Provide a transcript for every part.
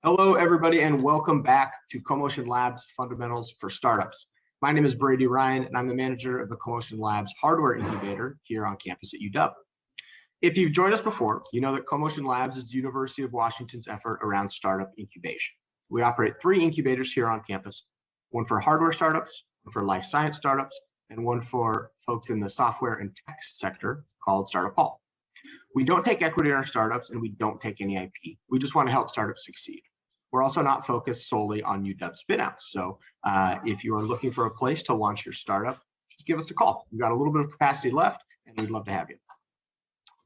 Hello, everybody, and welcome back to CoMotion Labs Fundamentals for Startups. My name is Brady Ryan, and I'm the manager of the CoMotion Labs Hardware Incubator here on campus at UW. If you've joined us before, you know that CoMotion Labs is the University of Washington's effort around startup incubation. We operate 3 incubators here on campus, one for hardware startups, one for life science startups, and one for folks in the software and tech sector called Startup Hall. We don't take equity in our startups, and we don't take any IP. We just want to help startups succeed. We're also not focused solely on UW spinouts. So if you are looking for a place to launch your startup, just give us a call. We've got a little bit of capacity left, and we'd love to have you.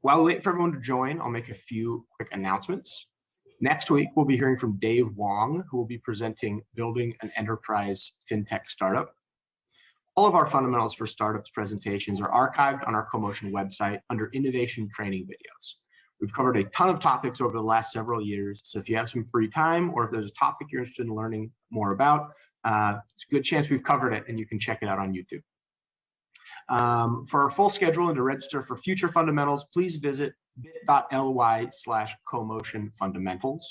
While we wait for everyone to join, I'll make a few quick announcements. Next week, we'll be hearing from Dave Wong, who will be presenting Building an Enterprise FinTech Startup. All of our Fundamentals for Startups presentations are archived on our CoMotion website under Innovation Training Videos. We've covered a ton of topics over the last several years, so if you have some free time or if there's a topic you're interested in learning more about, it's a good chance we've covered it and you can check it out on YouTube. For our full schedule and to register for future Fundamentals, please visit bit.ly/CoMotionFundamentals.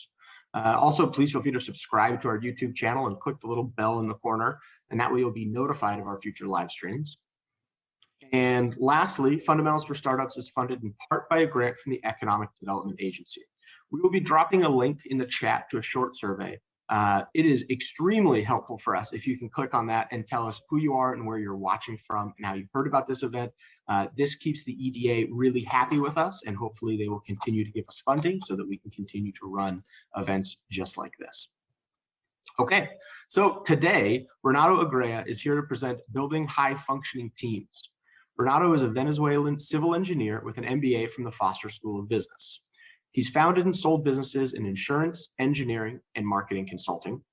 Also, please feel free to subscribe to our YouTube channel and click the little bell in the corner, and that way you'll be notified of our future live streams. And lastly, Fundamentals for Startups is funded in part by a grant from the Economic Development Agency. We will be dropping a link in the chat to a short survey. It is extremely helpful for us if you can click on that and tell us who you are and where you're watching from and how you've heard about this event. This keeps the EDA really happy with us, and hopefully they will continue to give us funding so that we can continue to run events just like this. Okay, so today, Renato Agrella is here to present Building High-Functioning Teams. Renato is a Venezuelan civil engineer with an MBA from the Foster School of Business. He's founded and sold businesses in insurance, engineering, and marketing consulting.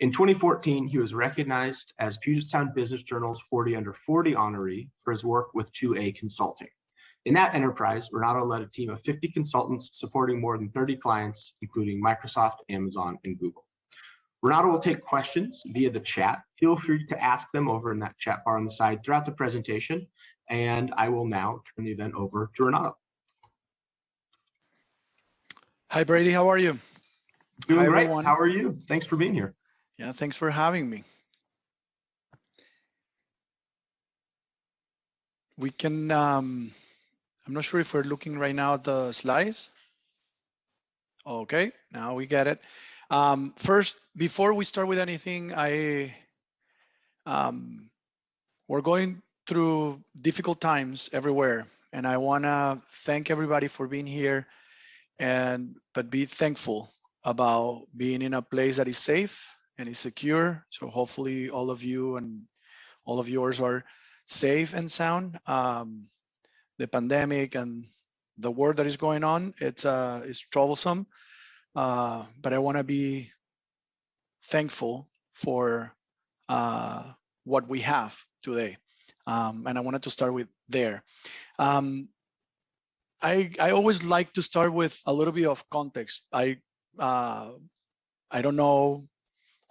In 2014, he was recognized as Puget Sound Business Journal's 40 Under 40 honoree for his work with 2A Consulting. In that enterprise, Renato led a team of 50 consultants supporting more than 30 clients, including Microsoft, Amazon, and Google. Renato will take questions via the chat. Feel free to ask them over in that chat bar on the side throughout the presentation. And I will now turn the event over to Renato. Hi, Brady. How are you? Doing great. How are you? Thanks for being here. Yeah, thanks for having me. We can, I'm not sure if we're looking right now at the slides. Okay, now we get it. First, before we start with anything, we're going through difficult times everywhere, and I want to thank everybody for being here, but be thankful about being in a place that is safe and is secure. So hopefully all of you and all of yours are safe and sound. The pandemic and the war that is going on, it's troublesome, but I want to be thankful for what we have today. And I wanted to start with there. I always like to start with a little bit of context. I don't know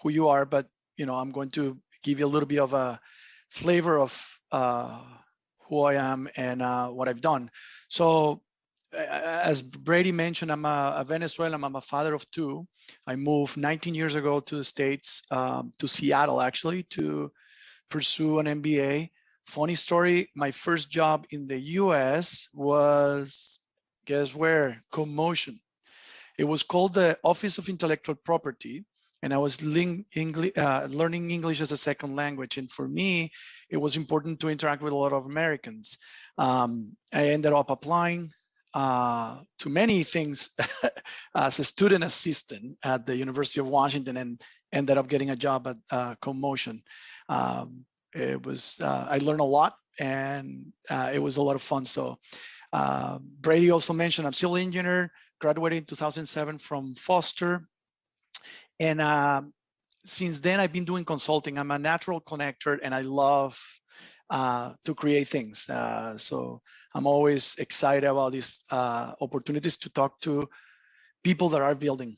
who you are, but I'm going to give you a little bit of a flavor of who I am and what I've done. So, as Brady mentioned, I'm a Venezuelan. I'm a father of 2. I moved 19 years ago to the States, to Seattle, actually, to pursue an MBA. Funny story, my first job in the US was, guess where? CoMotion. It was called the Office of Intellectual Property, and I was learning English as a second language. And for me, it was important to interact with a lot of Americans. I ended up applying to many things as a student assistant at the University of Washington, and ended up getting a job at CoMotion. It was, I learned a lot, and it was a lot of fun. So Brady also mentioned I'm a civil engineer, graduated in 2007 from Foster. And since then, I've been doing consulting. I'm a natural connector, and I love to create things. So I'm always excited about these opportunities to talk to people that are building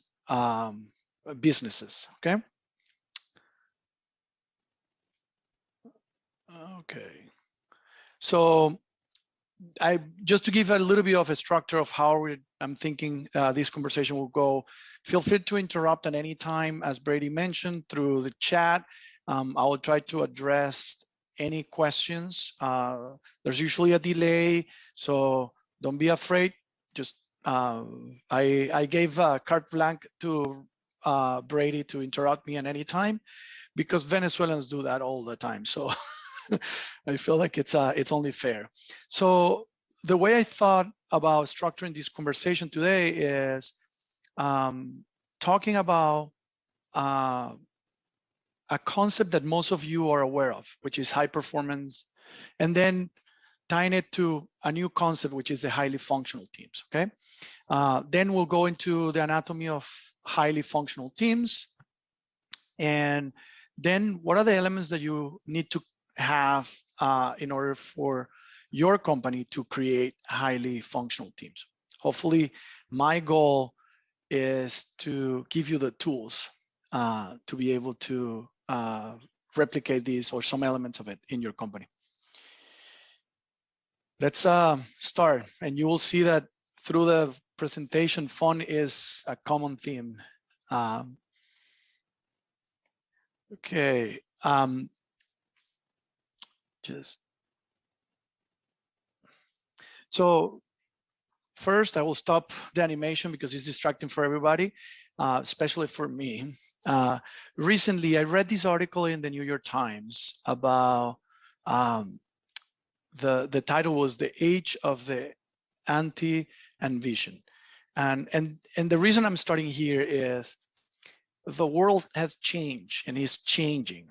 businesses, okay? Okay, so just to give a little bit of a structure of how I'm thinking this conversation will go. Feel free to interrupt at any time, as Brady mentioned, through the chat. I will try to address any questions. There's usually a delay, so don't be afraid. Just I gave carte blanche to Brady to interrupt me at any time, because Venezuelans do that all the time. So I feel like it's only fair. So the way I thought about structuring this conversation today is talking about a concept that most of you are aware of, which is high performance, and then tying it to a new concept, which is the highly functional teams, okay? Then we'll go into the anatomy of highly functional teams, and then what are the elements that you need to have in order for your company to create highly functional teams. Hopefully, my goal is to give you the tools to be able to replicate these or some elements of it in your company. Let's start, and you will see that through the presentation, fun is a common theme. Okay. So first, I will stop the animation because it's distracting for everybody, especially for me. Recently, I read this article in the New York Times about the title was "The Age of the Anti-Envision," and the reason I'm starting here is the world has changed and is changing.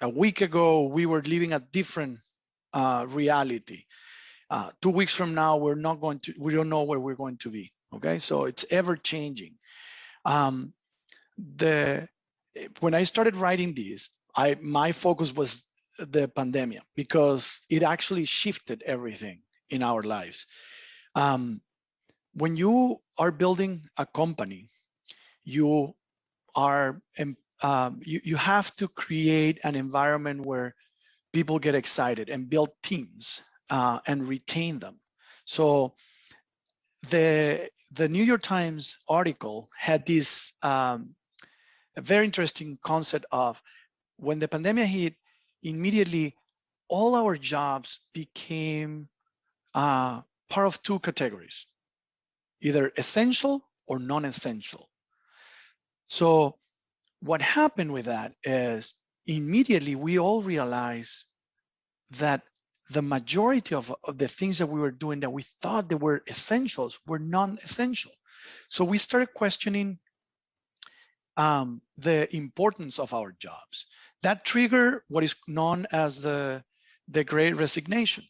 A week ago, we were living a different reality. 2 weeks from now, we don't know where we're going to be. Okay, so it's ever changing. When I started writing this, my focus was the pandemic, because it actually shifted everything in our lives. When you are building a company, you are you have to create an environment where people get excited and build teams and retain them. So the New York Times article had this a very interesting concept of when the pandemic hit, immediately all our jobs became part of two categories, either essential or non-essential. So what happened with that is immediately we all realized that the majority of the things that we were doing that we thought they were essentials were non-essential. So we started questioning the importance of our jobs. That triggered what is known as the Great Resignation.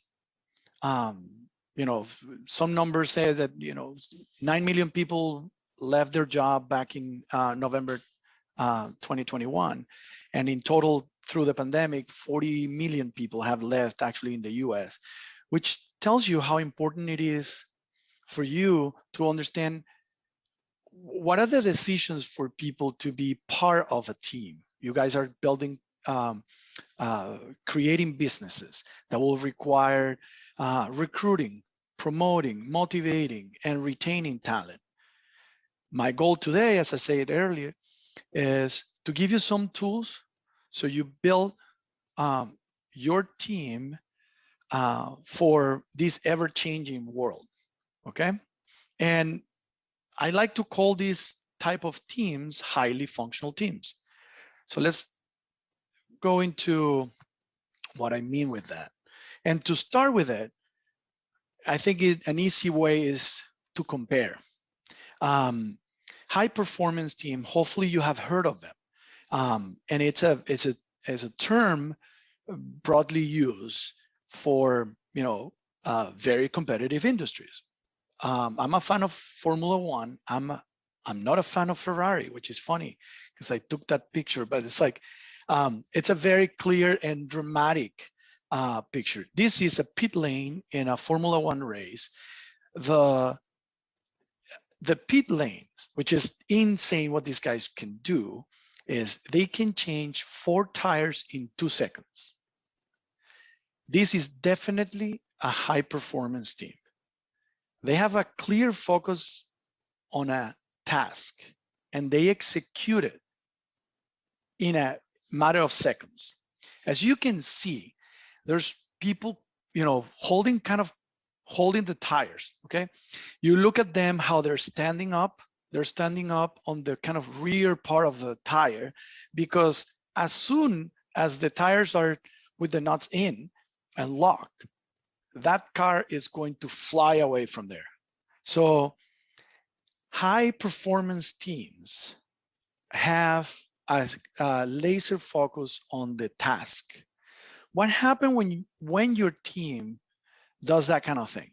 You know, some numbers say that 9 million people left their job back in November 2021, and in total through the pandemic, 40 million people have left actually in the US, which tells you how important it is for you to understand what are the decisions for people to be part of a team. You guys are building, creating businesses that will require recruiting, promoting, motivating, and retaining talent. My goal today, as I said earlier, is to give you some tools so you build your team for this ever-changing world, okay? And I like to call these type of teams highly functional teams. So let's go into what I mean with that. And to start with it, I think an easy way is to compare. High performance team, hopefully you have heard of them. And it's a term broadly used for very competitive industries. I'm a fan of Formula One. I'm not a fan of Ferrari, which is funny because I took that picture, but it's like it's a very clear and dramatic picture. This is a pit lane in a Formula One race. The pit lanes, which is insane what these guys can do, is they can change 4 tires in 2 seconds. This is definitely a high performance team? They have a clear focus on a task and they execute it in a matter of seconds. As you can see, there's people, holding the tires, okay? You look at them, how they're standing up on the kind of rear part of the tire, because as soon as the tires are with the nuts in and locked, that car is going to fly away from there. So high performance teams have a laser focus on the task. What happens when your team does that kind of thing?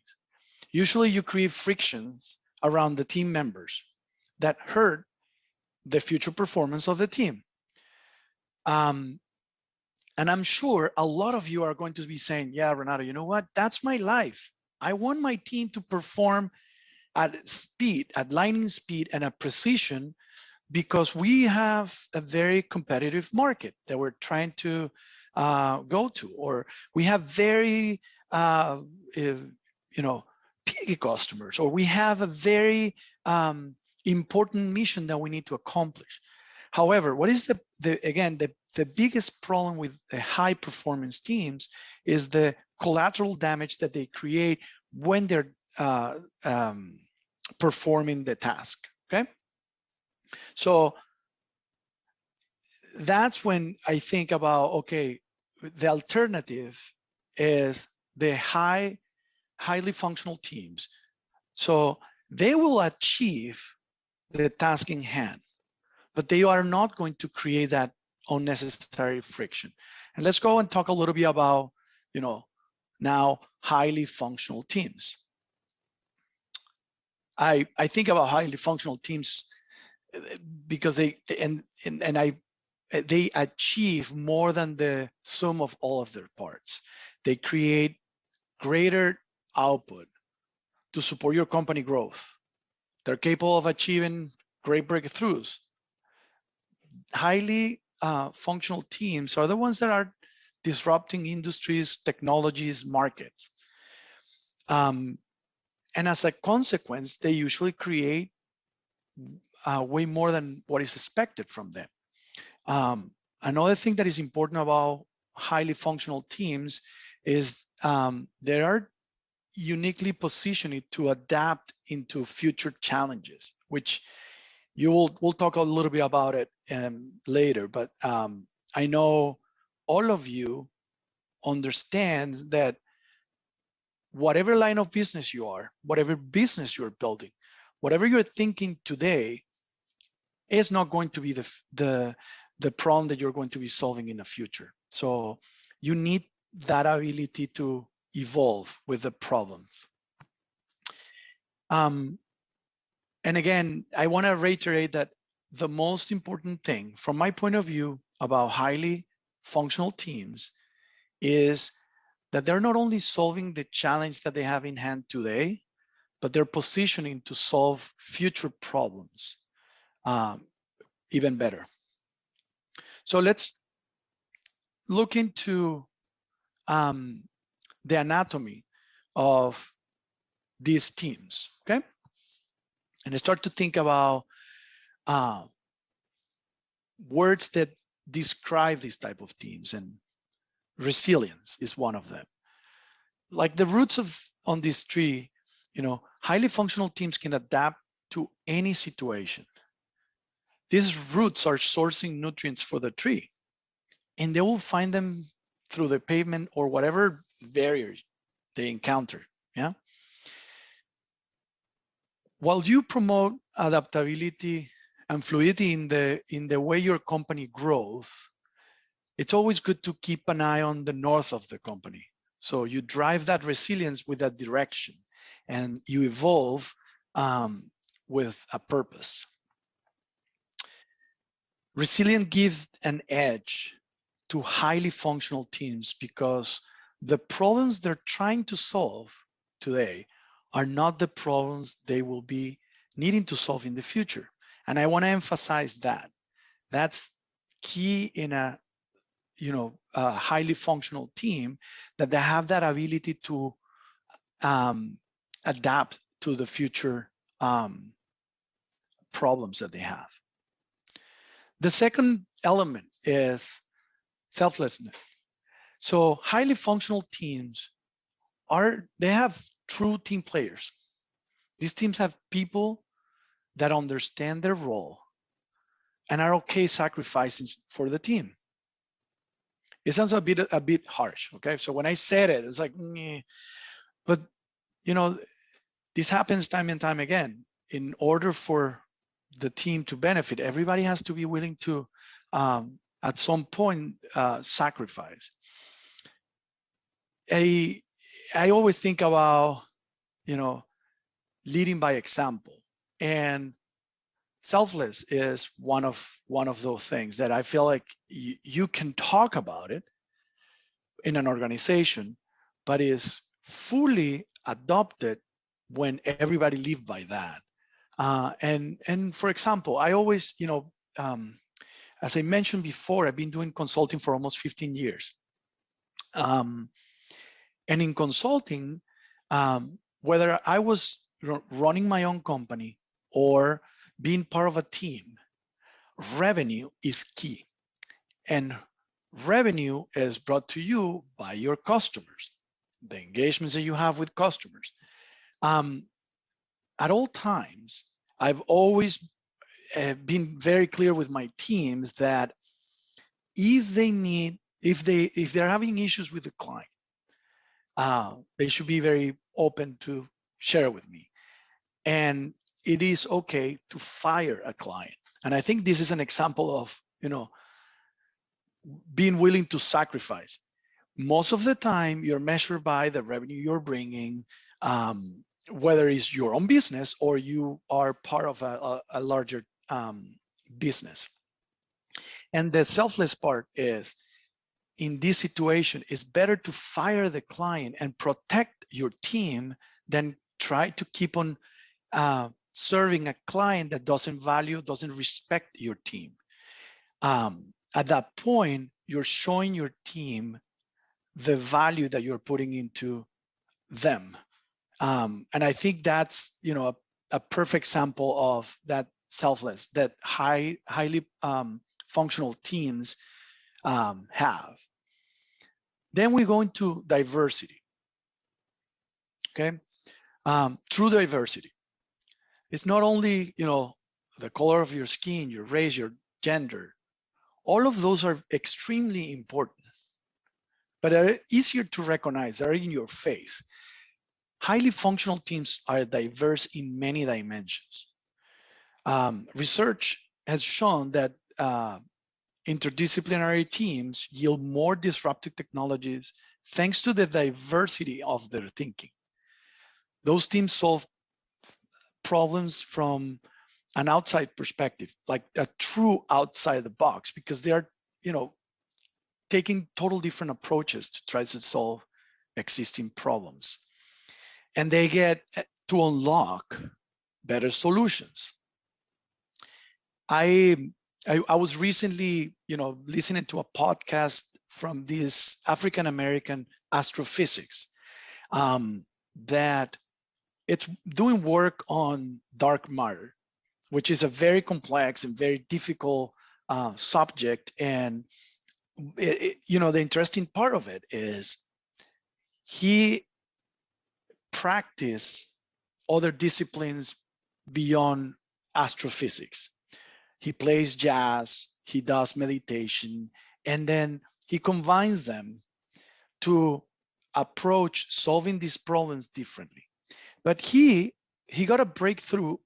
Usually you create frictions around the team members that hurt the future performance of the team. And I'm sure a lot of you are going to be saying, yeah, Renato, you know what? That's my life. I want my team to perform at speed, at lightning speed and at precision, because we have a very competitive market that we're trying to go to, or we have very, picky customers, or we have a very important mission that we need to accomplish. However, what is the biggest problem with the high performance teams is the collateral damage that they create when they're performing the task, okay? So that's when I think about, okay, the alternative is the highly functional teams. So they will achieve the task in hand, but they are not going to create that unnecessary friction. And let's go and talk a little bit about, now highly functional teams. I think about highly functional teams because they achieve more than the sum of all of their parts. They create greater output to support your company growth. They're capable of achieving great breakthroughs. Highly functional teams are the ones that are disrupting industries, technologies, markets. And as a consequence, they usually create way more than what is expected from them. Another thing that is important about highly functional teams is they are uniquely positioned to adapt into future challenges, which we'll talk a little bit about it later. But I know all of you understand that whatever line of business you are, whatever business you're building, whatever you're thinking today is not going to be the problem that you're going to be solving in the future. So you need that ability to evolve with the problem. And again, I want to reiterate that the most important thing from my point of view about highly functional teams is that they're not only solving the challenge that they have in hand today, but they're positioning to solve future problems even better. So let's look into the anatomy of these teams, okay? And I start to think about words that describe these type of teams, and resilience is one of them. Like the roots on this tree, highly functional teams can adapt to any situation. These roots are sourcing nutrients for the tree, and they will find them through the pavement or whatever barriers they encounter. Yeah. While you promote adaptability and fluidity in the way your company grows, it's always good to keep an eye on the north of the company. So you drive that resilience with that direction, and you evolve with a purpose. Resilience gives an edge to highly functional teams because the problems they're trying to solve today are not the problems they will be needing to solve in the future. And I want to emphasize that. That's key in a highly functional team, that they have that ability to adapt to the future problems that they have. The second element is selflessness. So highly functional teams they have true team players. These teams have people that understand their role and are okay sacrificing for the team. It sounds a bit harsh, okay? So when I said it, it's like, meh. But you know, this happens time and time again. In order for the team to benefit, everybody has to be willing to, at some point, sacrifice. I always think about, you know, leading by example, and selfless is one of those things that I feel like you can talk about it in an organization, but is fully adopted when everybody live by that. And for example, I always, you know, as I mentioned before, I've been doing consulting for almost 15 years. And in consulting, whether I was running my own company or being part of a team, revenue is key. And revenue is brought to you by your customers, the engagements that you have with customers. At all times, I've always been very clear with my teams that if they're having issues with the client, they should be very open to share with me. And it is okay to fire a client. And I think this is an example of, you know, being willing to sacrifice. Most of the time, you're measured by the revenue you're bringing, whether it's your own business or you are part of a larger business. And the selfless part is, in this situation, it's better to fire the client and protect your team than try to keep on serving a client that doesn't respect your team. At that point, you're showing your team the value that you're putting into them. And I think that's, you know, a perfect example of that selfless, that highly functional teams have. Then we go into diversity. Okay, true diversity. It's not only, you know, the color of your skin, your race, your gender. All of those are extremely important, but are easier to recognize. They're in your face. Highly functional teams are diverse in many dimensions. Research has shown that interdisciplinary teams yield more disruptive technologies thanks to the diversity of their thinking. Those teams solve problems from an outside perspective, like a true outside the box, because they are, you know, taking total different approaches to try to solve existing problems. And they get to unlock better solutions. I was recently, you know, listening to a podcast from this African-American astrophysics that it's doing work on dark matter, which is a very complex and very difficult subject. And you know, the interesting part of it is he practiced other disciplines beyond astrophysics. He plays jazz, he does meditation, and then he combines them to approach solving these problems differently. But he got a breakthrough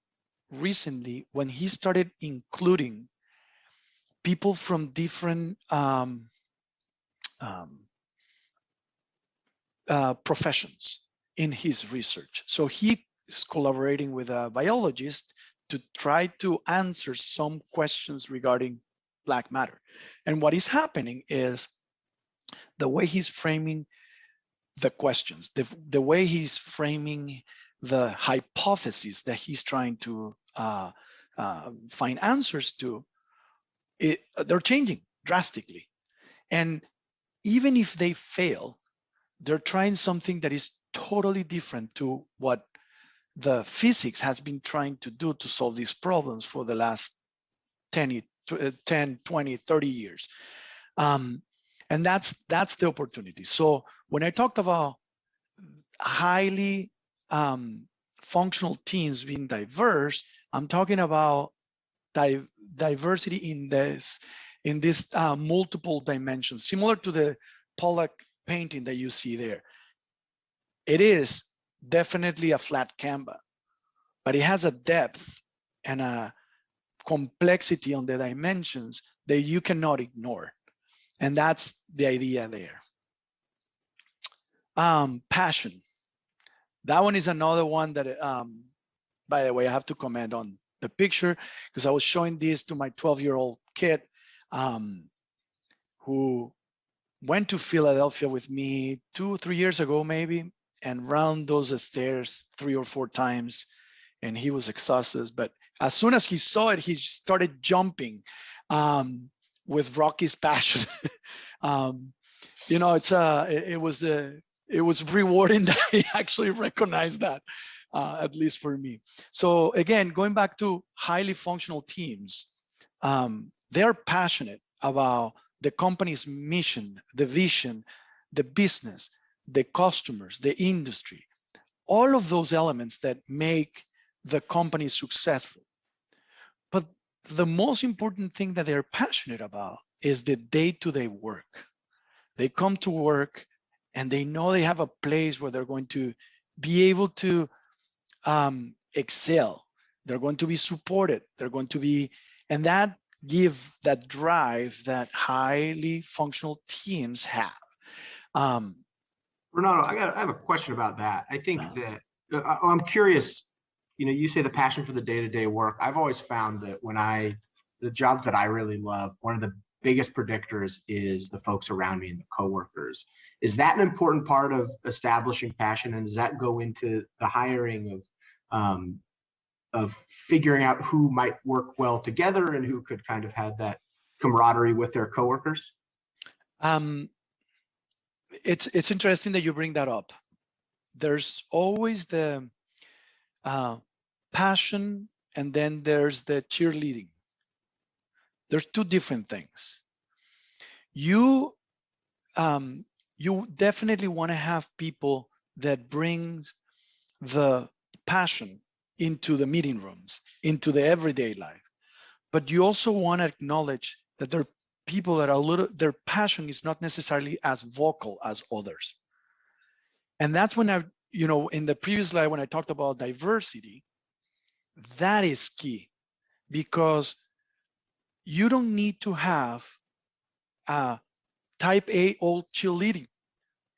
recently when he started including people from different professions in his research. So he is collaborating with a biologist to try to answer some questions regarding black matter. And what is happening is the way he's framing the questions, the way he's framing the hypotheses that he's trying to find answers to, they're changing drastically. And even if they fail, they're trying something that is totally different to what the physics has been trying to do to solve these problems for the last 10, 20, 30 years. And that's the opportunity. So when I talked about highly functional teams being diverse, I'm talking about diversity in this multiple dimensions, similar to the Pollock painting that you see there. It is definitely a flat canvas, but it has a depth and a complexity on the dimensions that you cannot ignore. And that's the idea there. Passion. That one is another one that, by the way, I have to comment on the picture because I was showing this to my 12-year-old kid who went to Philadelphia with me 2-3 years ago, maybe, and round those stairs 3 or 4 times, and he was exhausted. But as soon as he saw it, he started jumping with Rocky's passion. You know, it was rewarding that he actually recognized that, at least for me. So again, going back to highly functional teams, they're passionate about the company's mission, the vision, the business, the customers, the industry, all of those elements that make the company successful. But the most important thing that they're passionate about is the day-to-day work. They come to work and they know they have a place where they're going to be able to excel. They're going to be supported. They're going to be, and that give that drive that highly functional teams have. Renato, I have a question about that. I think that I'm curious. You know, you say the passion for the day-to-day work. I've always found that the jobs that I really love, one of the biggest predictors is the folks around me and the coworkers. Is that an important part of establishing passion, and does that go into the hiring of figuring out who might work well together and who could kind of have that camaraderie with their coworkers? It's interesting that you bring that up. There's always the passion, and then there's the cheerleading. There's two different things. You definitely want to have people that bring the passion into the meeting rooms, into the everyday life. But you also want to acknowledge that there are people that are their passion is not necessarily as vocal as others. And that's when in the previous slide, when I talked about diversity, that is key, because you don't need to have a type A old cheerleading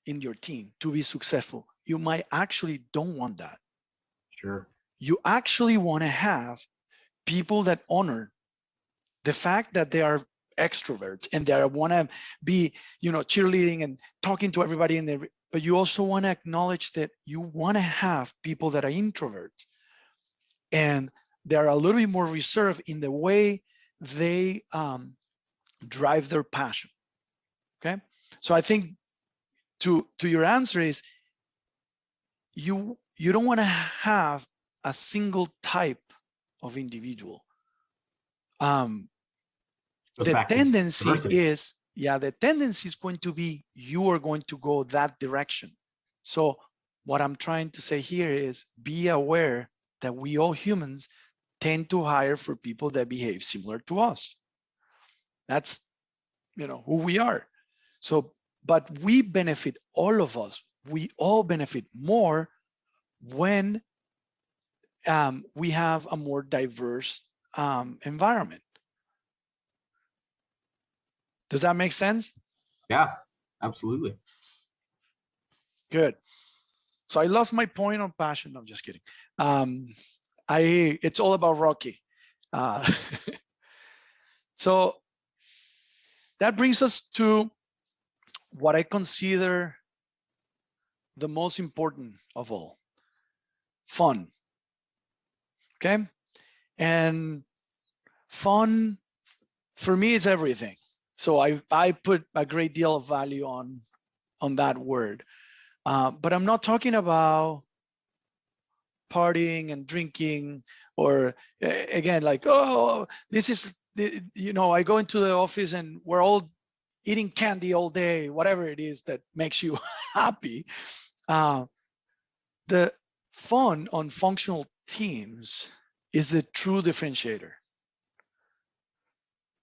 in your team to be successful. You might actually don't want that. Sure. You actually want to have people that honor the fact that they are extroverts and they want to be, cheerleading and talking to everybody but you also want to acknowledge that you want to have people that are introverts and they're a little bit more reserved in the way they drive their passion. Okay, so I think to your answer is you don't want to have a single type of individual. The tendency is, the tendency is going to be you are going to go that direction. So what I'm trying to say here is be aware that we all humans tend to hire for people that behave similar to us. That's who we are. So, but we benefit, all of us, we all benefit more when we have a more diverse environment. Does that make sense? Yeah, absolutely. Good. So I lost my point on passion. I'm just kidding. It's all about Rocky. So that brings us to what I consider the most important of all, fun. Okay, and fun for me is everything. So I put a great deal of value on that word. But I'm not talking about partying and drinking, or again, like, oh, this is, you know, I go into the office and we're all eating candy all day, whatever it is that makes you happy. The fun on functional teams is the true differentiator.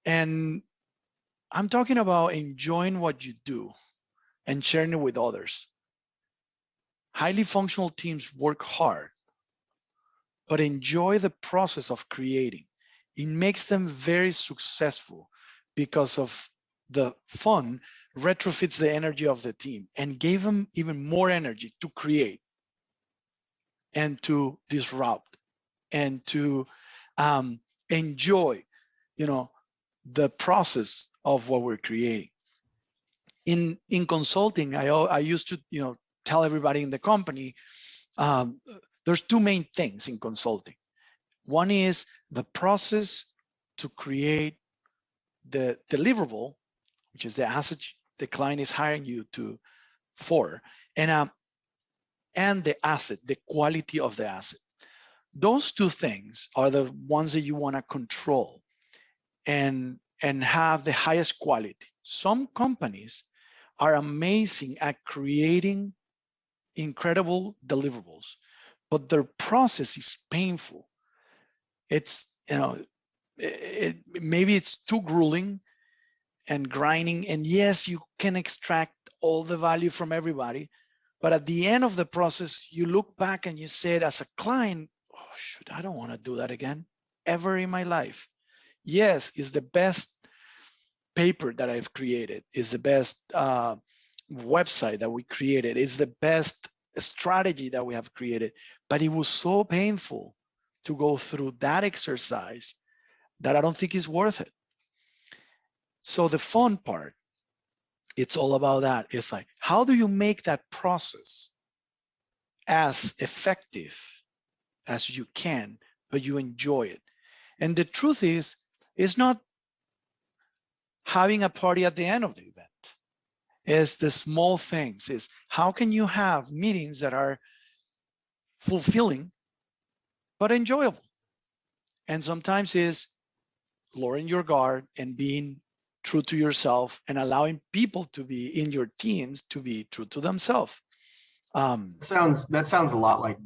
And I'm talking about enjoying what you do and sharing it with others. Highly functional teams work hard, but enjoy the process of creating. It makes them very successful because of the fun retrofits the energy of the team and gave them even more energy to create and to disrupt and to enjoy, you know, the process of what we're creating. In consulting, I used to, you know, tell everybody in the company, there's two main things in consulting. One is the process to create the deliverable, which is the asset the client is hiring you for, and the asset, the quality of the asset. Those two things are the ones that you want to control and have the highest quality. Some companies are amazing at creating incredible deliverables, but their process is painful. It's, you know, maybe it's too grueling and grinding. And yes, you can extract all the value from everybody, but at the end of the process, you look back and you said, as a client, oh shoot, I don't want to do that again ever in my life. Yes, it's the best paper that I've created, is the best website that we created, is the best strategy that we have created, but it was so painful to go through that exercise that I don't think is worth it. So the fun part, it's all about that. It's like, how do you make that process as effective as you can, but you enjoy it? And the truth is, it's not having a party at the end of the event. It's the small things. Is how can you have meetings that are fulfilling but enjoyable? And sometimes is lowering your guard and being true to yourself and allowing people to be in your teams to be true to themselves. That sounds a lot like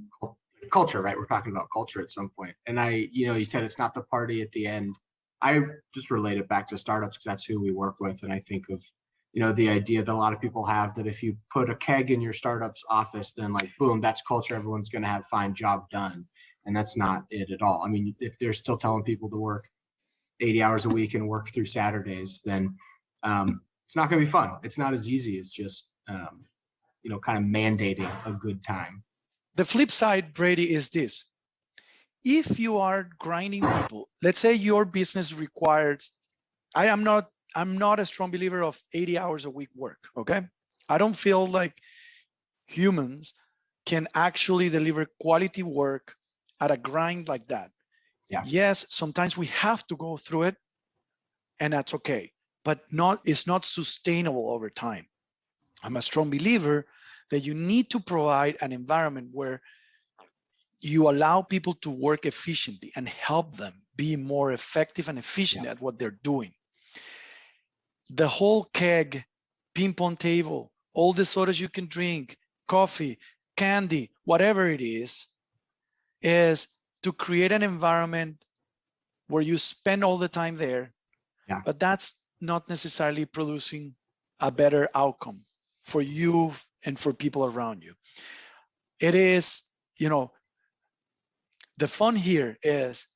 culture, right? We're talking about culture at some point. And you said it's not the party at the end. I just relate it back to startups because that's who we work with. And I think of, the idea that a lot of people have that if you put a keg in your startup's office, then like, boom, that's culture. Everyone's going to have fine job done. And that's not it at all. I mean, if they're still telling people to work 80 hours a week and work through Saturdays, then it's not going to be fun. It's not as easy as just, kind of mandating a good time. The flip side, Brady, is this. If you are grinding people, let's say your business requires, I'm not a strong believer of 80 hours a week work, okay? I don't feel like humans can actually deliver quality work at a grind like that. Yeah. Yes, sometimes we have to go through it, and that's okay, but it's not sustainable over time. I'm a strong believer that you need to provide an environment where you allow people to work efficiently and help them be more effective and efficient at what they're doing. The whole keg, ping pong table, all the sodas you can drink, coffee, candy, whatever it is to create an environment where you spend all the time there, but that's not necessarily producing a better outcome for you and for people around you. It is, the fun here is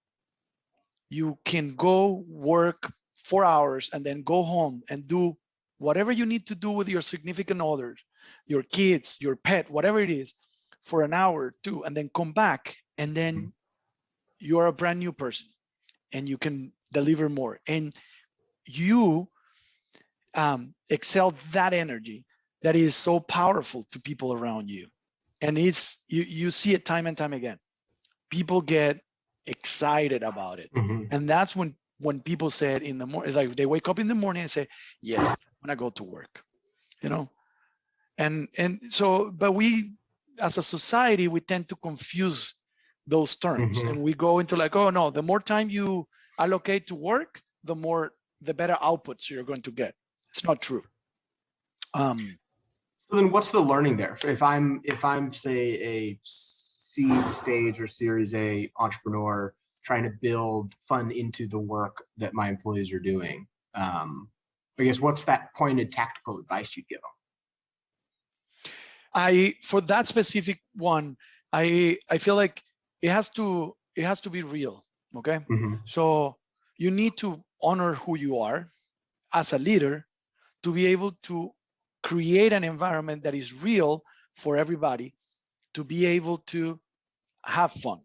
you can go work 4 hours and then go home and do whatever you need to do with your significant others, your kids, your pet, whatever it is, for an hour or two, and then come back, and then you're a brand new person and you can deliver more. And you excel that energy that is so powerful to people around you. And you see it time and time again. People get excited about it. And that's when people say it in the morning, it's like they wake up in the morning and say, yes, I'm gonna go to work. And so, but we, as a society, we tend to confuse those terms, Mhm. and we go into like, oh no, the more time you allocate to work, the better outputs you're going to get. It's not true. So then what's the learning there? If I'm say a seed stage or series A entrepreneur trying to build fun into the work that my employees are doing, I guess what's that pointed tactical advice you'd give them? For that specific one, I feel like it has to be real. Okay. Mm-hmm. So you need to honor who you are as a leader to be able to create an environment that is real for everybody to be able to have fun.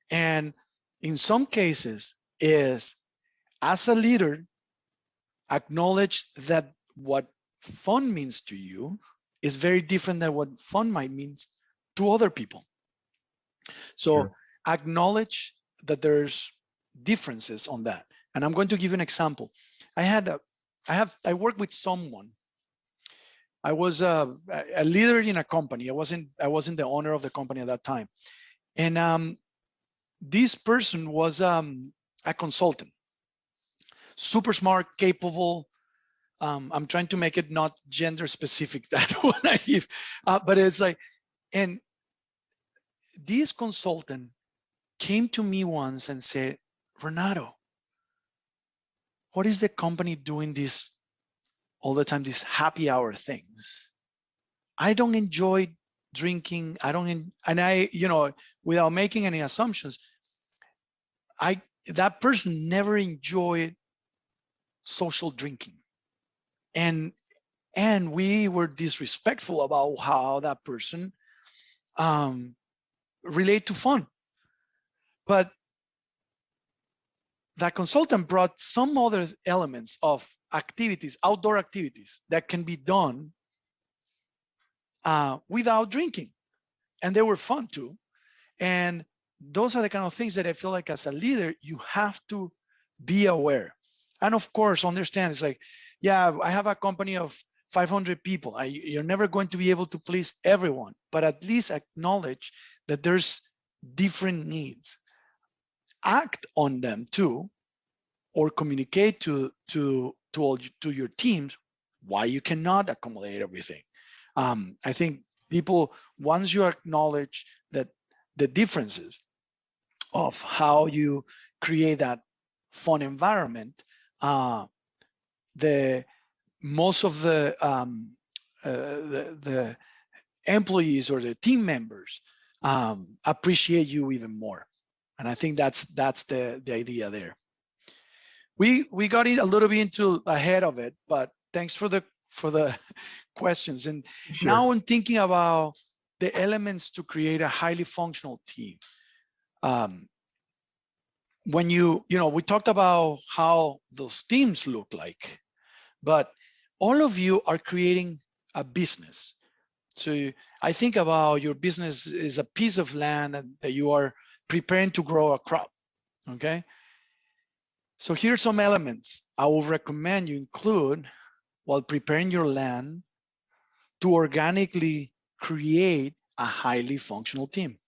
And in some cases is, as a leader, acknowledge that what fun means to you is very different than what fun might mean to other people. So Sure. acknowledge that there's differences on that. And I'm going to give you an example. I worked with someone. I was a leader in a company. I wasn't the owner of the company at that time. And this person was a consultant, super smart, capable. I'm trying to make it not gender specific, that one I give, but it's like, and this consultant came to me once and said, Renato, what is the company doing this all the time, these happy hour things? I don't enjoy drinking. Without making any assumptions, that person never enjoyed social drinking. And we were disrespectful about how that person relate to fun. But that consultant brought some other elements of activities, outdoor activities that can be done without drinking. And they were fun too. And those are the kind of things that I feel like as a leader, you have to be aware. And of course, understand it's like, yeah, I have a company of 500 people. You're never going to be able to please everyone, but at least acknowledge that there's different needs. Act on them too, or communicate to your teams why you cannot accommodate everything. I think people, once you acknowledge that the differences of how you create that fun environment, most of the employees or the team members appreciate you even more. And I think that's the idea there. We got it a little bit into ahead of it, but thanks for the questions. And Sure. now I'm thinking about the elements to create a highly functional team. When we talked about how those teams look like, but all of you are creating a business. So I think about your business is a piece of land that you are preparing to grow a crop, okay? So here's some elements I will recommend you include while preparing your land to organically create a highly functional team.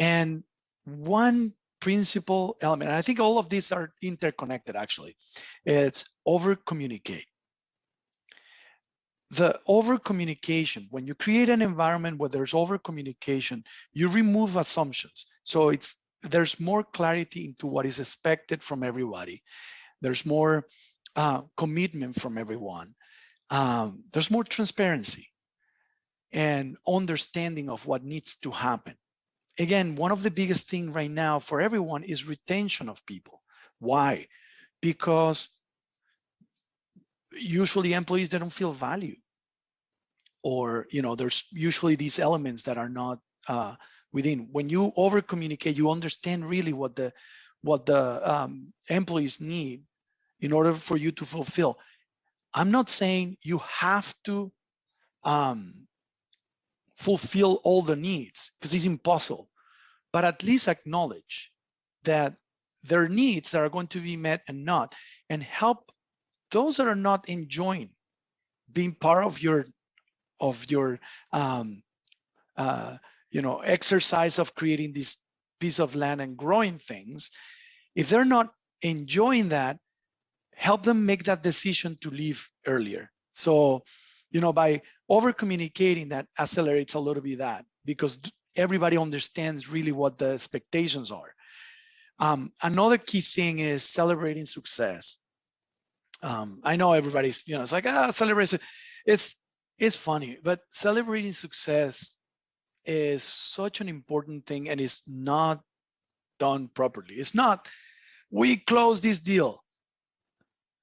And one principal element, and I think all of these are interconnected actually, it's over-communicate. The over-communication, when you create an environment where there's over-communication, you remove assumptions. So there's more clarity into what is expected from everybody. There's more commitment from everyone. There's more transparency and understanding of what needs to happen. Again, one of the biggest things right now for everyone is retention of people. Why? Because usually employees, they don't feel value, or there's usually these elements that are not within. When you over communicate, you understand really what the employees need in order for you to fulfill. I'm not saying you have to fulfill all the needs, because it's impossible, but at least acknowledge that there are needs that are going to be met and not, and help those that are not enjoying being part of your your exercise of creating this piece of land and growing things, if they're not enjoying that, help them make that decision to leave earlier. So, by over communicating, that accelerates a little bit that, because everybody understands really what the expectations are. Another key thing is celebrating success. I know everybody's, it's like, celebration. It's funny, but celebrating success is such an important thing, and it's not done properly. It's not, we closed this deal.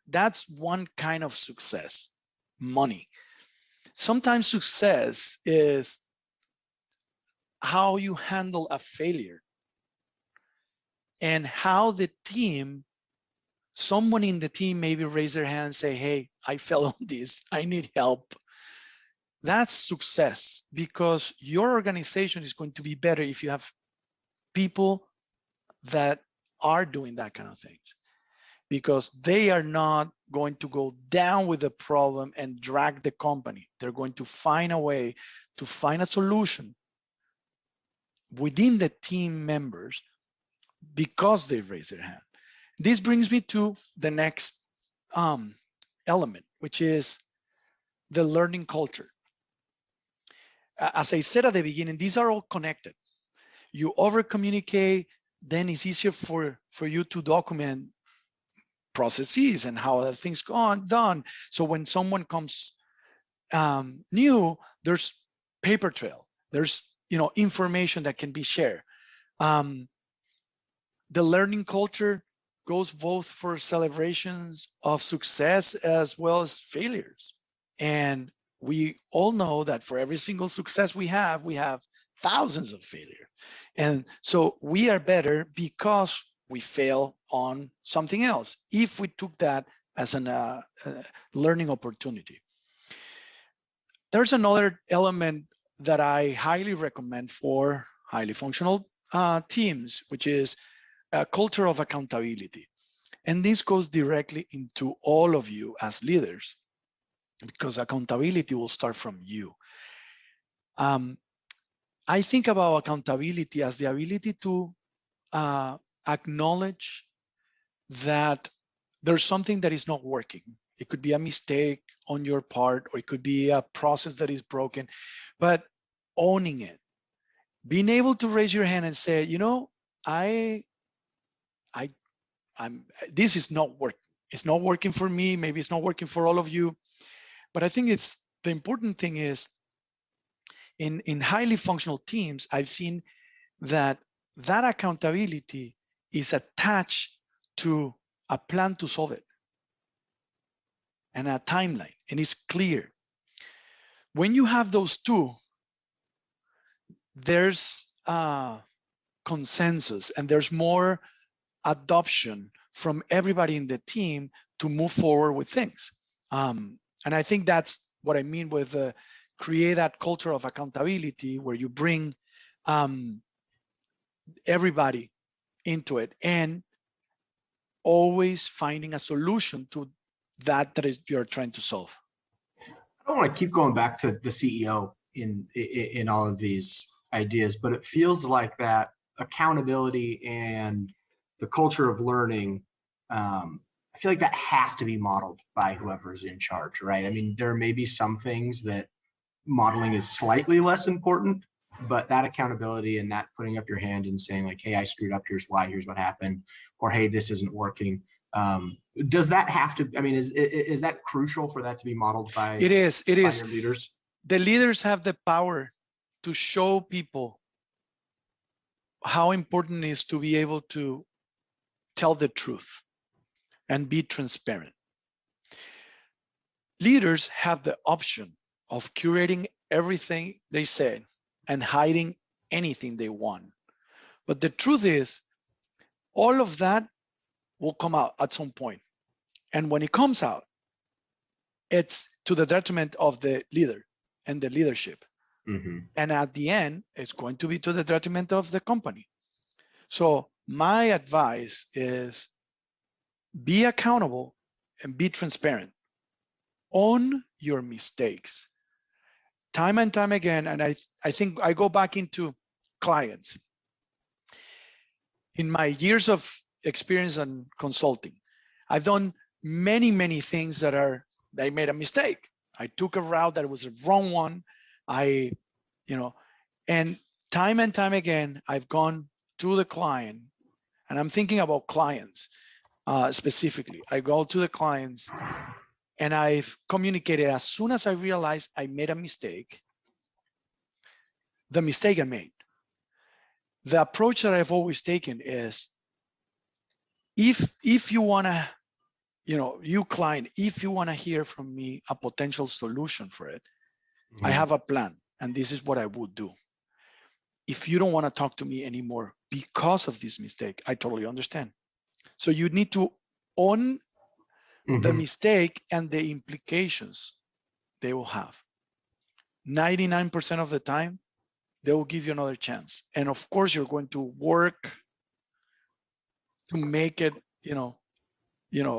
That's one kind of success, money. Sometimes success is how you handle a failure and how the team, someone in the team maybe raise their hand and say, hey, I fell on this, I need help. That's success, because your organization is going to be better if you have people that are doing that kind of things, because they are not going to go down with the problem and drag the company. They're going to find a way to find a solution within the team members because they raise their hand. This brings me to the next element, which is the learning culture. As I said at the beginning, these are all connected. You over communicate, then it's easier for you to document processes and how things done. So when someone comes new, there's paper trail. There's information that can be shared. The learning culture goes both for celebrations of success as well as failures. And we all know that for every single success we have thousands of failures. And so we are better because we fail on something else, if we took that as a learning opportunity. There's another element that I highly recommend for highly functional teams, which is a culture of accountability. And this goes directly into all of you as leaders, because accountability will start from you. I think about accountability as the ability to acknowledge that there's something that is not working. It could be a mistake on your part, or it could be a process that is broken, but owning it, being able to raise your hand and say, this is not working. It's not working for me. Maybe it's not working for all of you. But I think the important thing is in highly functional teams, I've seen that accountability is attached to a plan to solve it and a timeline, and it's clear. When you have those two, there's consensus and there's more adoption from everybody in the team to move forward with things. And I think that's what I mean with create that culture of accountability, where you bring everybody into it and always finding a solution to that you're trying to solve. I don't want to keep going back to the CEO in all of these ideas, but it feels like that accountability and the culture of learning, I feel like that has to be modeled by whoever's in charge, right? I mean, there may be some things that modeling is slightly less important, but that accountability and that putting up your hand and saying like, hey, I screwed up, here's why, here's what happened, or hey, this isn't working. Does that have to, I mean, is that crucial for that to be modeled by, it is your leaders? The leaders have the power to show people how important it is to be able to tell the truth and be transparent. Leaders have the option of curating everything they said and hiding anything they want. But the truth is, all of that will come out at some point. And when it comes out, it's to the detriment of the leader and the leadership. Mm-hmm. And at the end, it's going to be to the detriment of the company. So my advice is be accountable and be transparent. Own your mistakes. time and time again, and I think I go back into clients. In my years of experience in consulting, I've done many things that I made a mistake. I took a route that was the wrong one. And time and time again, I've gone to the client, and I'm thinking about clients specifically. I go to the clients and I've communicated as soon as I realized I made a mistake, the mistake I made. The approach that I've always taken is, if you want to, you client, if you want to hear from me a potential solution for it, I have a plan, and this is what I would do. If you don't want to talk to me anymore because of this mistake, I totally understand. So you need to own the mistake and the implications they will have. 99% of the time, they will give you another chance. And of course, you're going to work to make it,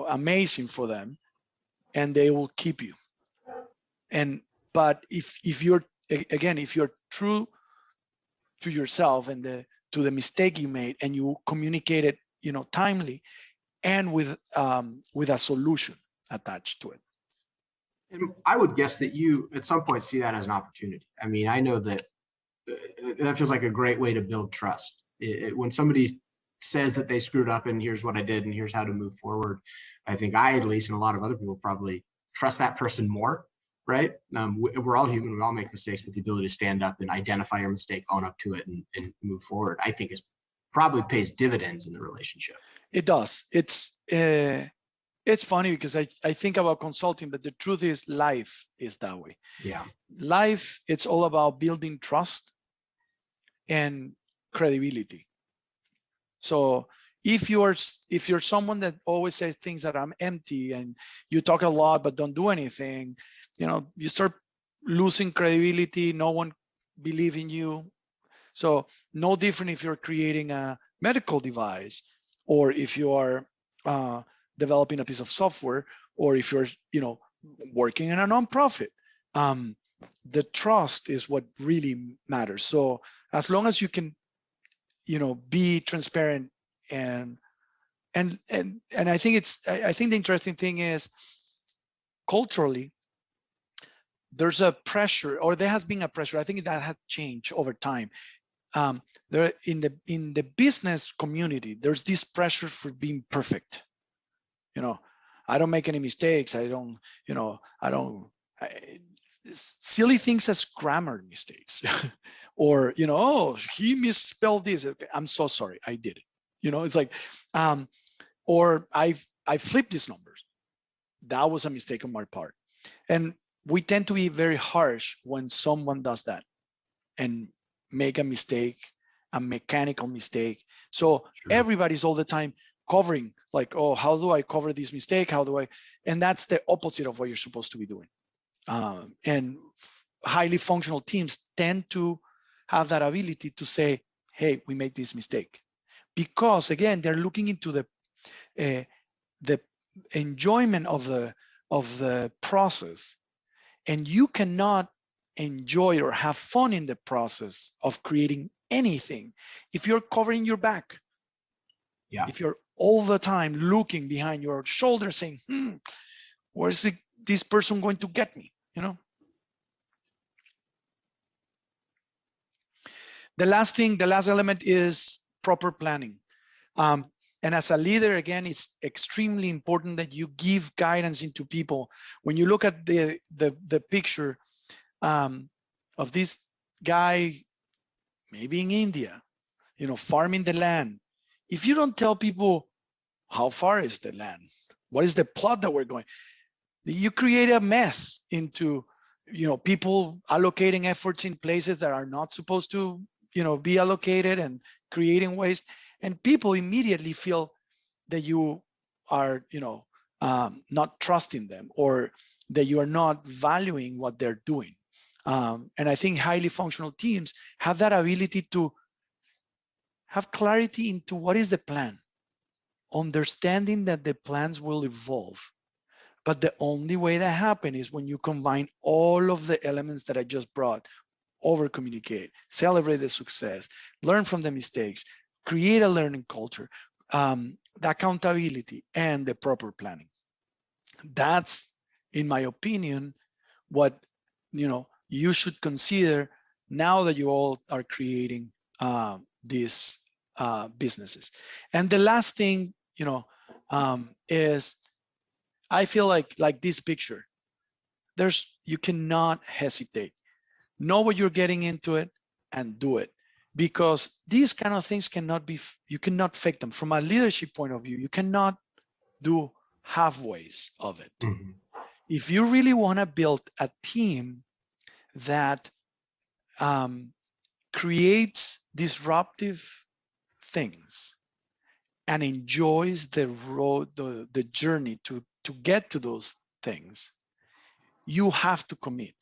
amazing for them, and they will keep you. But if you're true to yourself and to the mistake you made, and you communicate it, timely, and with a solution attached to it. And I would guess that you, at some point, see that as an opportunity. I mean, I know that feels like a great way to build trust. When somebody says that they screwed up and here's what I did and here's how to move forward, I think I, at least, and a lot of other people, probably trust that person more, right? We're all human. We all make mistakes, but the ability to stand up and identify your mistake, own up to it, and move forward, I think probably pays dividends in the relationship. It does. It's funny because I think about consulting, but the truth is life is that way. Yeah. Life, it's all about building trust and credibility. So if you're someone that always says things that I'm empty, and you talk a lot but don't do anything, you start losing credibility. No one believes in you. So no different if you're creating a medical device, or if you are developing a piece of software, or if you're working in a nonprofit. The trust is what really matters. So as long as you can be transparent, and I think the interesting thing is, culturally, there's a pressure, or there has been a pressure. I think that had changed over time. There in the business community, there's this pressure for being perfect. I don't make any mistakes. Silly things as grammar mistakes, or oh, he misspelled this. Okay, I'm so sorry, I did it. It's like, or I flipped these numbers. That was a mistake on my part. And we tend to be very harsh when someone does that and make a mistake, a mechanical mistake. So everybody's all the time covering, like, oh, how do I cover this mistake? And that's the opposite of what you're supposed to be doing. And highly functional teams tend to have that ability to say, hey, we made this mistake. Because again, they're looking into the enjoyment of the process. And you cannot enjoy or have fun in the process of creating anything if you're covering your back. Yeah. If you're all the time looking behind your shoulder saying, where's this person going to get me? The last element is proper planning. And as a leader, again, it's extremely important that you give guidance into people. When you look at the picture of this guy, maybe in India, farming the land, if you don't tell people how far is the land, what is the plot that we're going, you create a mess into, people allocating efforts in places that are not supposed to, be allocated, and creating waste. And people immediately feel that you are, not trusting them, or that you are not valuing what they're doing. And I think highly functional teams have that ability to have clarity into what is the plan, understanding that the plans will evolve, But the only way that happens is when you combine all of the elements that I just brought: over communicate, celebrate the success, learn from the mistakes, create a learning culture, the accountability, and the proper planning. That's, in my opinion, what you should consider now that you all are creating these businesses. And the last thing, is I feel like this picture. You cannot hesitate. Know what you're getting into it and do it, because these kind of things you cannot fake them. From a leadership point of view, you cannot do halfways of it. Mm-hmm. If you really want to build a team that creates disruptive things and enjoys the road, the journey to get to those things, you have to commit.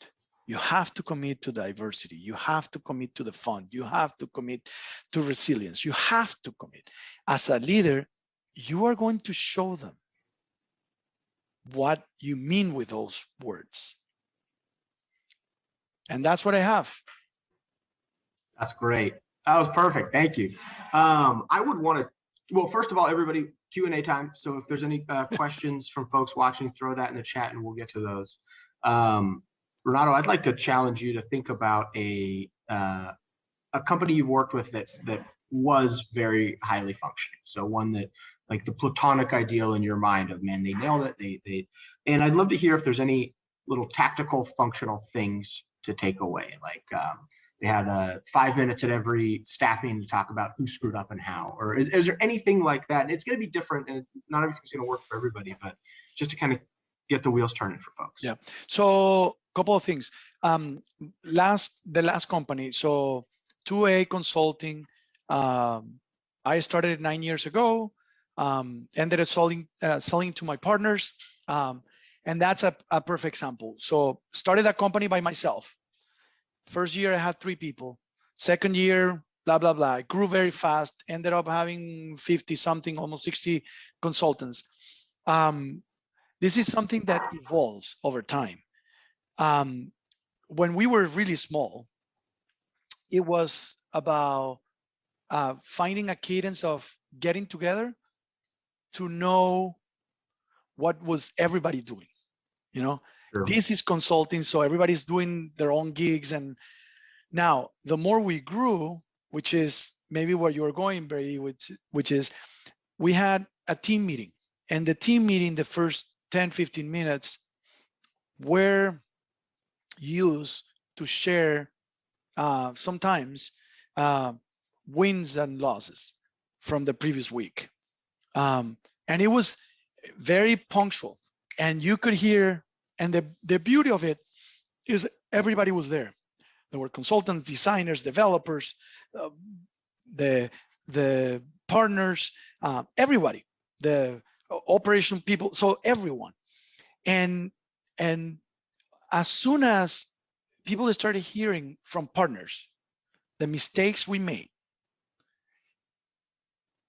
You have to commit to diversity. You have to commit to the fun. You have to commit to resilience. You have to commit. As a leader, you are going to show them what you mean with those words. And that's what I have. That's great. That was perfect. Thank you. I would want to, well, first of all, everybody, Q&A time. So if there's any questions from folks watching, throw that in the chat and we'll get to those. Renato, I'd like to challenge you to think about a company you've worked with that was very highly functioning. So one that, like, the platonic ideal in your mind of, man, they nailed it. And I'd love to hear if there's any little tactical functional things to take away. Like they had 5 minutes at every staff meeting to talk about who screwed up and how, or is there anything like that? And it's going to be different, and not everything's going to work for everybody, but just to kind of get the wheels turning for folks. Yeah. So couple of things. The last company, so 2A Consulting, I started 9 years ago, ended up selling to my partners. And that's a perfect example. So started that company by myself. First year I had 3 people. Second year, blah, blah, blah. I grew very fast, ended up having 50 something, almost 60 consultants. This is something that evolves over time. When we were really small, it was about finding a cadence of getting together to know what was everybody doing. Sure. This is consulting, so everybody's doing their own gigs. And now the more we grew, which is maybe where you were going, Brady, which is we had a team meeting, and the team meeting, the first 10, 15 minutes were used to share sometimes wins and losses from the previous week. And it was very punctual, and you could hear, and the beauty of it is everybody was there. There were consultants, designers, developers, the partners, everybody, the operation people, so everyone. And as soon as people started hearing from partners the mistakes we made,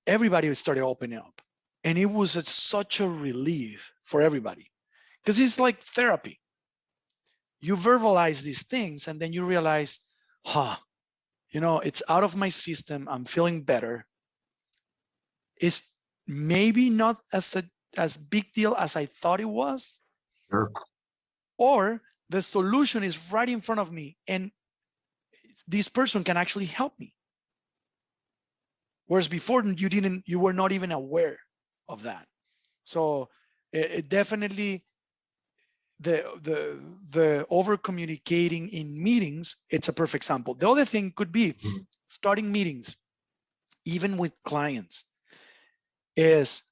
everybody started opening up. And it was such a relief for everybody, because it's like therapy. You verbalize these things and then you realize, it's out of my system. I'm feeling better. It's maybe not as big deal as I thought it was. Sure. Or the solution is right in front of me, and this person can actually help me. Whereas before you were not even aware of that. So it definitely, the over communicating in meetings, it's a perfect example. The other thing could be starting meetings, even with clients, is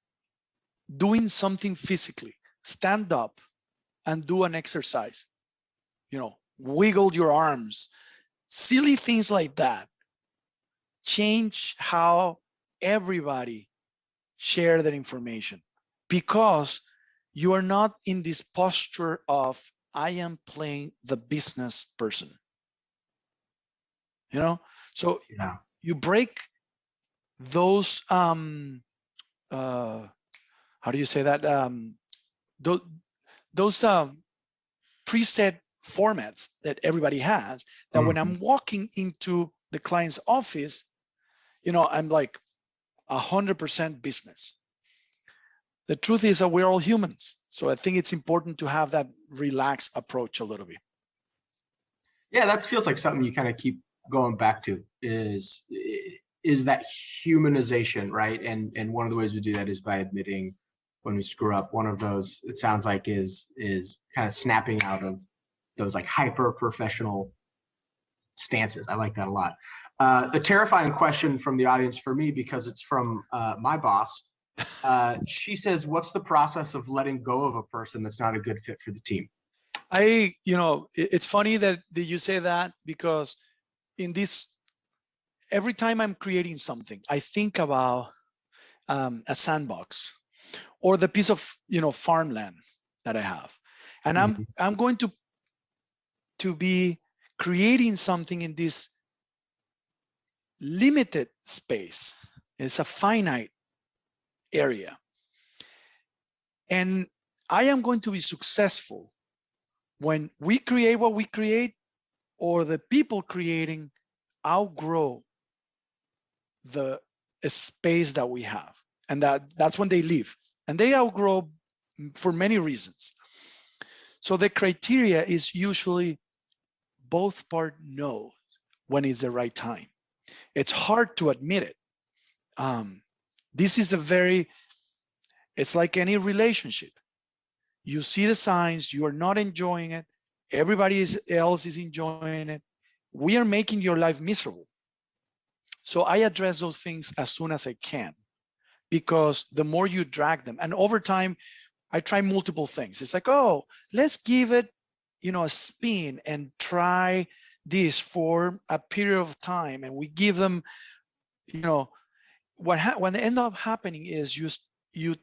doing something physically. Stand up and do an exercise, wiggle your arms, silly things like that. Change how everybody share their information, because you are not in this posture of, I am playing the business person. So yeah. You break those, how do you say that? preset formats that everybody has, that when I'm walking into the client's office, I'm like 100% business. The truth is that we're all humans. So I think it's important to have that relaxed approach a little bit. Yeah, that feels like something you kind of keep going back to is that humanization, right? And one of the ways we do that is by admitting when we screw up. One of those, it sounds like, is kind of snapping out of those like hyper professional stances. I like that a lot. The terrifying question from the audience for me, because it's from my boss. She says, what's the process of letting go of a person that's not a good fit for the team? It's funny that you say that, because every time I'm creating something, I think about a sandbox or the piece of farmland that I have, and I'm going to be creating something in this limited space. It's a finite area, and I am going to be successful when we create what we create, or the people creating outgrow the space that we have, and that's when they leave, and they outgrow for many reasons. So the criteria is usually both parties know when is the right time. It's hard to admit it. This is it's like any relationship. You see the signs, you are not enjoying it, everybody else is enjoying it. We are making your life miserable. So I address those things as soon as I can, because the more you drag them, and over time, I try multiple things. It's like, oh, let's give it, a spin and try this for a period of time. And we give them, what end up happening is you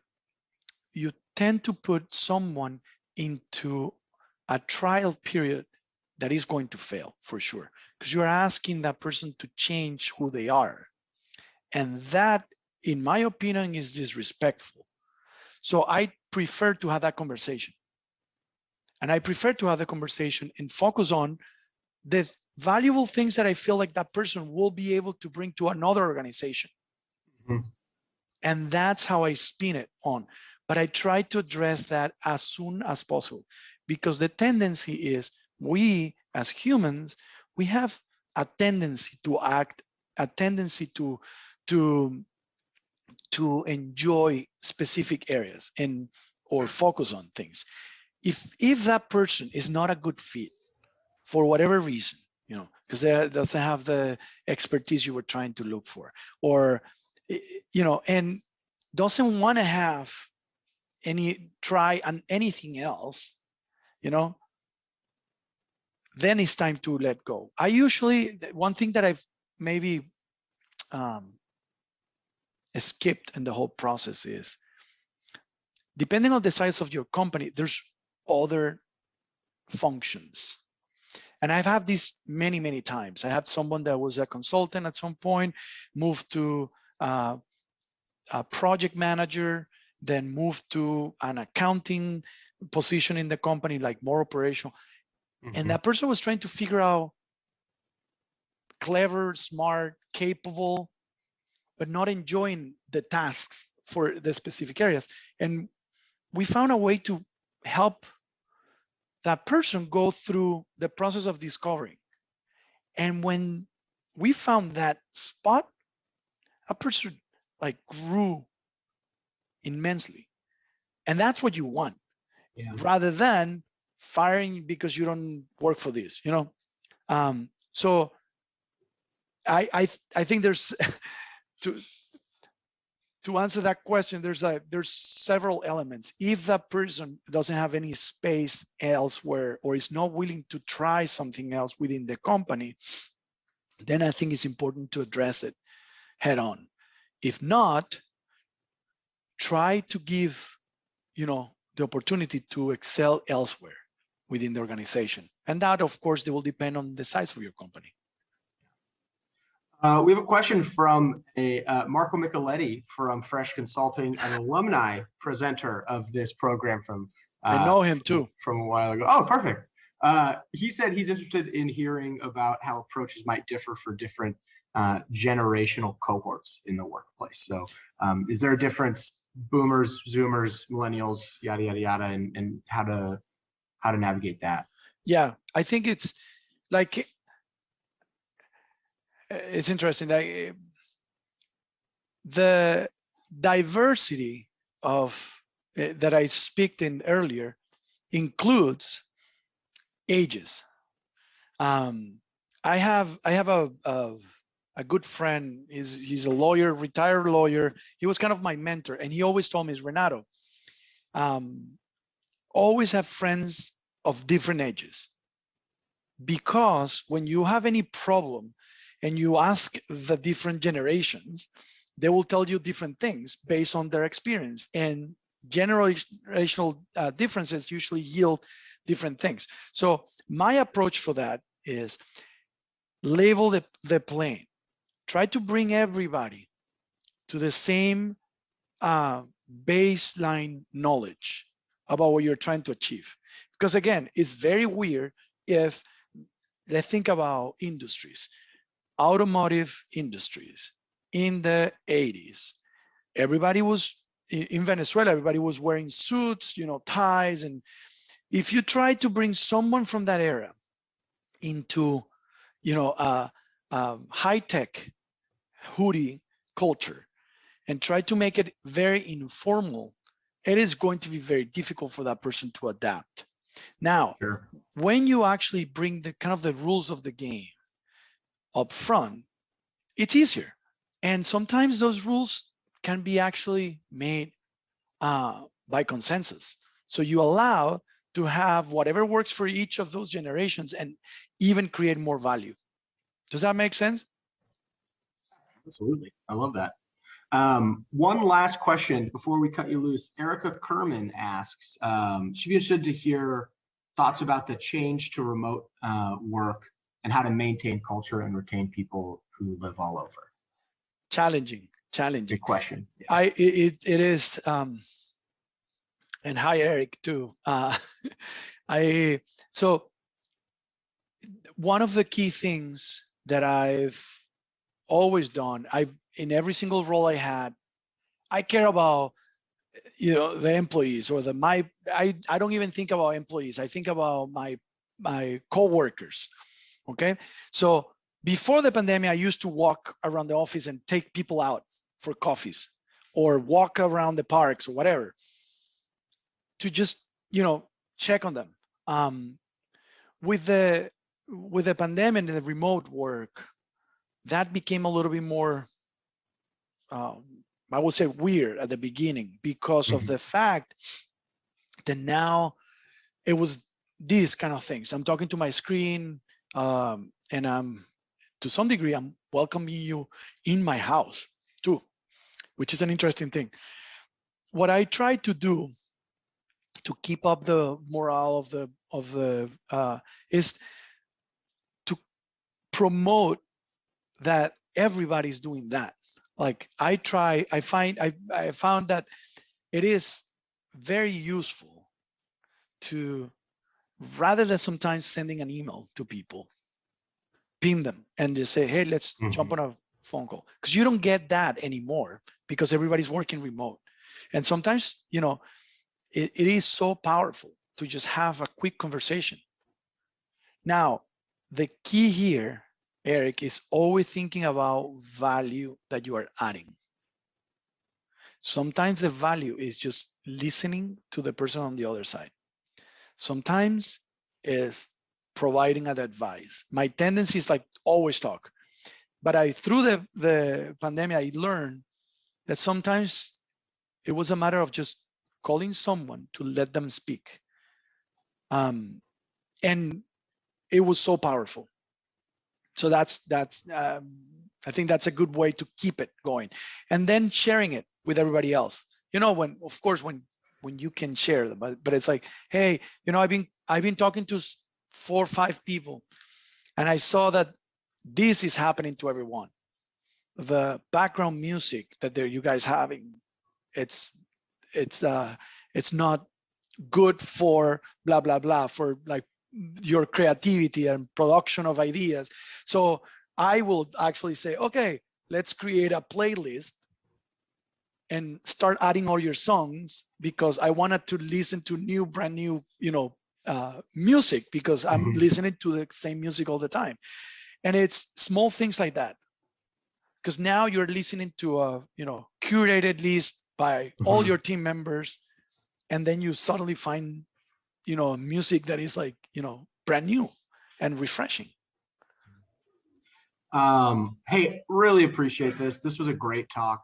tend to put someone into a trial period that is going to fail for sure, because you're asking that person to change who they are. And that, in my opinion, is disrespectful. So I prefer to have that conversation. And I prefer to have the conversation and focus on the valuable things that I feel like that person will be able to bring to another organization. And that's how I spin it on. But I try to address that as soon as possible, because the tendency is, we as humans, we have a tendency to act, a tendency to enjoy specific areas or focus on things. If that person is not a good fit for whatever reason, because they doesn't have the expertise you were trying to look for, or and doesn't want to have try on anything else, then it's time to let go. I usually, one thing that I've maybe skipped in the whole process is, depending on the size of your company, there's other functions. And I've had this many, many times. I had someone that was a consultant at some point, moved to a project manager, then moved to an accounting position in the company, like more operational. And that person was trying to figure out, clever, smart, capable, but not enjoying the tasks for the specific areas. And we found a way to help that person go through the process of discovering. And when we found that spot, a person like grew immensely. And that's what you want, rather than firing because you don't work for this, So I think there's to answer that question, there's several elements. If that person doesn't have any space elsewhere, or is not willing to try something else within the company, then I think it's important to address it head on. If not, try to give, the opportunity to excel elsewhere within the organization. And that, of course, they will depend on the size of your company. We have a question from Marco Micheletti from Fresh Consulting, an alumni presenter of this program from I know him too. From a while ago. Oh, perfect. He said he's interested in hearing about how approaches might differ for different generational cohorts in the workplace. So is there a difference, boomers, zoomers, millennials, yada, yada, yada, and how to navigate that? Yeah, I think it's like, it's interesting. Like, the diversity of that I speak in earlier includes ages. I have a good friend. He's a lawyer, retired lawyer. He was kind of my mentor, and he always told me, Renato, always have friends of different ages, because when you have any problem and you ask the different generations, they will tell you different things based on their experience, and generational differences usually yield different things. So my approach for that is level the plane. Try to bring everybody to the same baseline knowledge about what you're trying to achieve. Because again, it's very weird if, let's think about industries, automotive industries in the 80s. Everybody was, in Venezuela, everybody was wearing suits, ties. And if you try to bring someone from that era into, high-tech hoodie culture and try to make it very informal, it is going to be very difficult for that person to adapt. Now, Sure. When you actually bring the kind of the rules of the game up front, it's easier. And sometimes those rules can be actually made by consensus. So you allow to have whatever works for each of those generations and even create more value. Does that make sense? Absolutely. I love that. One last question before we cut you loose. Erica Kerman asks, she'd be interested to hear thoughts about the change to remote work and how to maintain culture and retain people who live all over. Challenging. Good question. Yeah. It is, and hi, Eric, too. So one of the key things that I've always done, in every single role I had, I care about, the employees or I don't even think about employees. I think about my coworkers. Okay. So before the pandemic, I used to walk around the office and take people out for coffees or walk around the parks or whatever to just, check on them. With the pandemic and the remote work, that became a little bit more, I would say, weird at the beginning because of the fact that now it was these kind of things. I'm talking to my screen, and to some degree, I'm welcoming you in my house too, which is an interesting thing. What I try to do to keep up the morale of the is to promote that everybody's doing that. Like I found that it is very useful to, rather than sometimes sending an email to people, ping them and just say, hey, let's jump on a phone call. Because you don't get that anymore because everybody's working remote. And sometimes, it is so powerful to just have a quick conversation. Now, the key here, Eric, is always thinking about value that you are adding. Sometimes the value is just listening to the person on the other side. Sometimes is providing an advice. My tendency is like always talk, but through the pandemic, I learned that sometimes it was a matter of just calling someone to let them speak. And it was so powerful. So that's I think that's a good way to keep it going, and then sharing it with everybody else. When you can share them, but it's like, hey, I've been talking to 4 or 5 people, and I saw that this is happening to everyone. The background music that you guys having, it's not good for blah, blah, blah, for like your creativity and production of ideas. So I will actually say, okay, let's create a playlist and start adding all your songs, because I wanted to listen to brand new, music, because I'm listening to the same music all the time. And it's small things like that, because now you're listening to a curated list by all your team members, and then you suddenly find music that is like brand new and refreshing. Hey, really appreciate this. This was a great talk.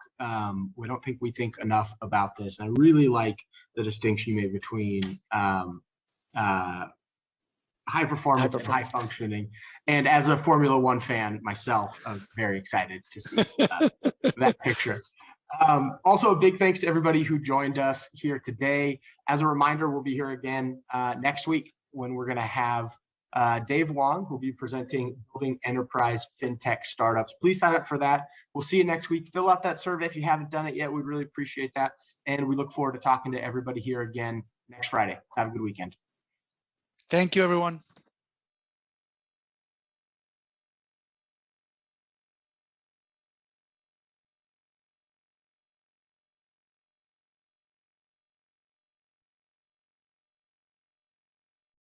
We don't think we think enough about this. I really like the distinction you made between high performance and high functioning. And as a Formula One fan myself, I was very excited to see that picture. Also, a big thanks to everybody who joined us here today. As a reminder, we'll be here again next week, when we're going to have Dave Wong, who'll be presenting Building Enterprise FinTech Startups. Please sign up for that. We'll see you next week. Fill out that survey if you haven't done it yet. We'd really appreciate that. And we look forward to talking to everybody here again next Friday. Have a good weekend. Thank you, everyone.